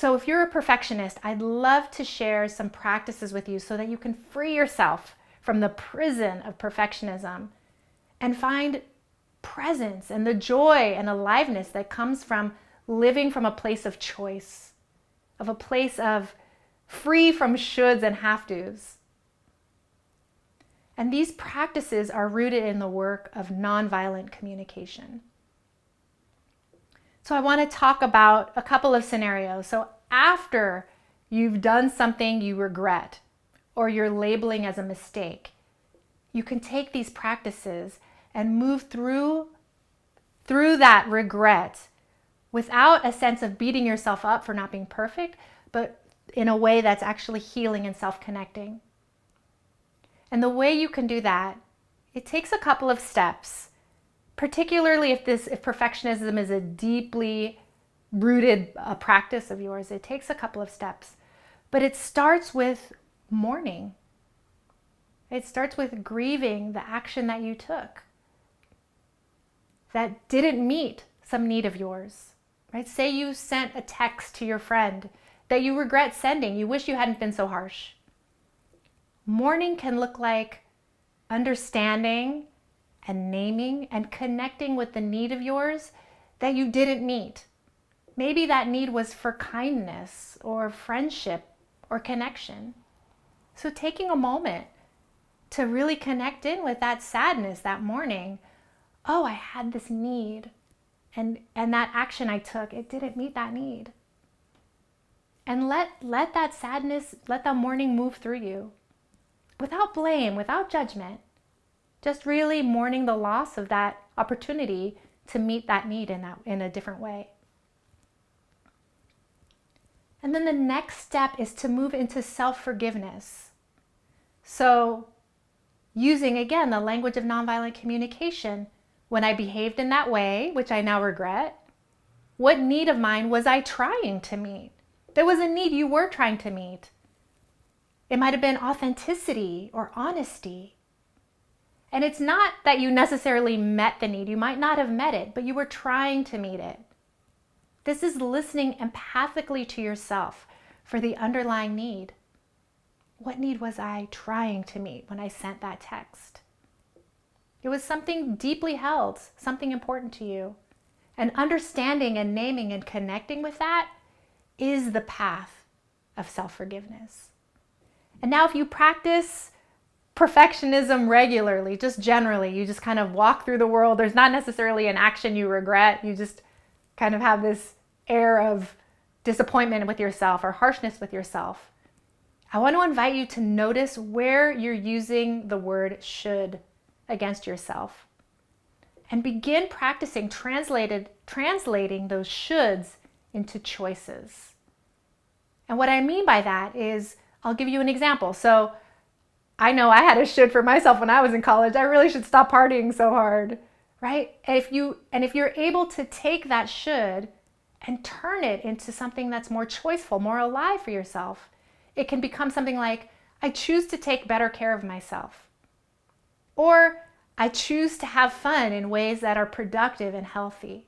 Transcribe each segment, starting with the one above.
So if you're a perfectionist, I'd love to share some practices with you so that you can free yourself from the prison of perfectionism and find presence and the joy and aliveness that comes from living from a place of choice, of a place of free from shoulds and have-tos. And these practices are rooted in the work of nonviolent communication. So I want to talk about a couple of scenarios. So after you've done something you regret or you're labeling as a mistake, you can take these practices and move through that regret without a sense of beating yourself up for not being perfect, but in a way that's actually healing and self-connecting. And the way you can do that, it takes a couple of steps, particularly if perfectionism is a deeply rooted practice of yours. It takes a couple of steps, but it starts with mourning. It starts with grieving the action that you took that didn't meet some need of yours, right? Say you sent a text to your friend that you regret sending. You wish you hadn't been so harsh. Mourning can look like understanding and naming and connecting with the need of yours that you didn't meet. Maybe that need was for kindness or friendship or connection. So taking a moment to really connect in with that sadness, that mourning. Oh, I had this need, and that action I took, it didn't meet that need. And let that sadness, let that mourning move through you without blame, without judgment. Just really mourning the loss of that opportunity to meet that need in a different way. And then the next step is to move into self-forgiveness. So using, again, the language of nonviolent communication, when I behaved in that way, which I now regret, what need of mine was I trying to meet? There was a need you were trying to meet. It might have been authenticity or honesty. And it's not that you necessarily met the need. You might not have met it, but you were trying to meet it. This is listening empathically to yourself for the underlying need. What need was I trying to meet when I sent that text? It was something deeply held, something important to you. And understanding and naming and connecting with that is the path of self-forgiveness. And now if you practice perfectionism regularly, just generally, you just kind of walk through the world. There's not necessarily an action you regret. You just kind of have this air of disappointment with yourself or harshness with yourself. I want to invite you to notice where you're using the word should against yourself and begin practicing translating those shoulds into choices. And what I mean by that is, I'll give you an example. So I know I had a should for myself when I was in college. I really should stop partying so hard, right? And if you're able to take that should and turn it into something that's more choiceful, more alive for yourself, it can become something like, I choose to take better care of myself. Or I choose to have fun in ways that are productive and healthy.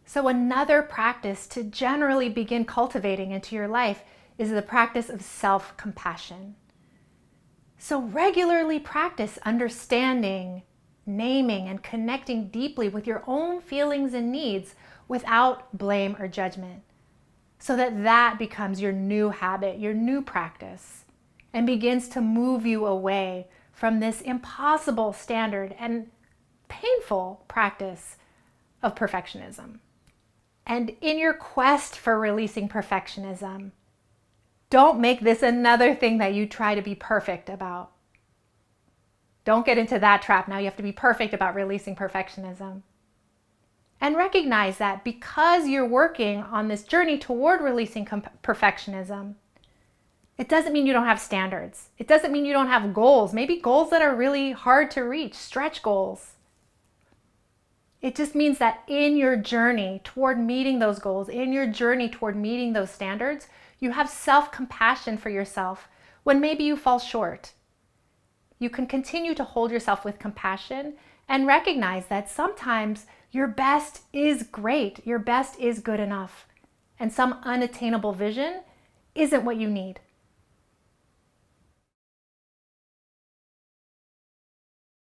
So another practice to generally begin cultivating into your life is the practice of self-compassion. So regularly practice understanding, naming, and connecting deeply with your own feelings and needs without blame or judgment, so that becomes your new habit, your new practice, and begins to move you away from this impossible standard and painful practice of perfectionism. And in your quest for releasing perfectionism, don't make this another thing that you try to be perfect about. Don't get into that trap. Now you have to be perfect about releasing perfectionism. And recognize that because you're working on this journey toward releasing perfectionism, it doesn't mean you don't have standards. It doesn't mean you don't have goals, maybe goals that are really hard to reach, stretch goals. It just means that in your journey toward meeting those goals, in your journey toward meeting those standards, you have self-compassion for yourself when maybe you fall short. You can continue to hold yourself with compassion and recognize that sometimes your best is great, your best is good enough, and some unattainable vision isn't what you need.